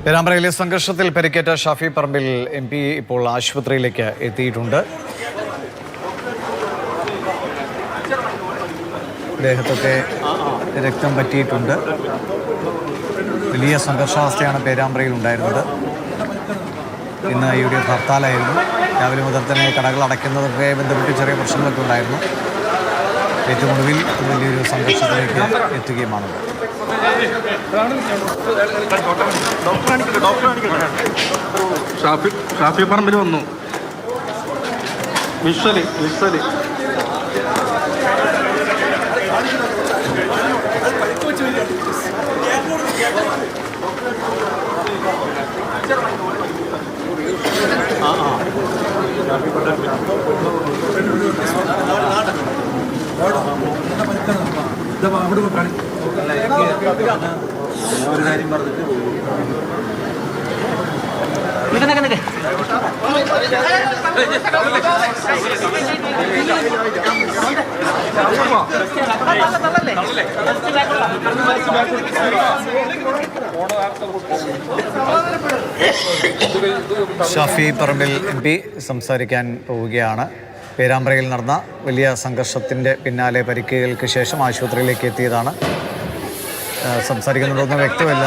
പേരാമ്പ്രയിലെ സംഘർഷത്തിൽ പരിക്കേറ്റ ഷാഫി പറമ്പിൽ MP ഇപ്പോൾ ആശുപത്രിയിലേക്ക് എത്തിയിട്ടുണ്ട്. ദേഹത്തൊക്കെ രക്തം പറ്റിയിട്ടുണ്ട്. വലിയ സംഘർഷാവസ്ഥയാണ് പേരാമ്പ്രയിൽ ഉണ്ടായിരുന്നത്. ഇന്ന് UDF ഹർത്താലായിരുന്നു. രാവിലെ മുതൽ തന്നെ കടകൾ അടയ്ക്കുന്നതൊക്കെ ബന്ധപ്പെട്ട് ചെറിയ പ്രശ്നങ്ങളൊക്കെ ഉണ്ടായിരുന്നു. ഏറ്റവും ഒടുവിൽ വലിയൊരു സംഘർഷത്തിലേക്ക് എത്തുകയുമാണ്. ഷാഫി പറമ്പിൽ വന്നു. വിഷ്വലി ഒരു കാര്യം പറഞ്ഞിട്ട് ഷാഫി പറമ്പിൽ MP സംസാരിക്കാൻ പോവുകയാണ്. പേരാമ്പ്രയിൽ നടന്ന വലിയ സംഘർഷത്തിൻ്റെ പിന്നാലെ പരിക്കുകൾക്ക് ശേഷം ആശുപത്രിയിലേക്ക് എത്തിയതാണ്. സംസാരിക്കുന്നുണ്ടോയെന്ന് വ്യക്തമല്ല.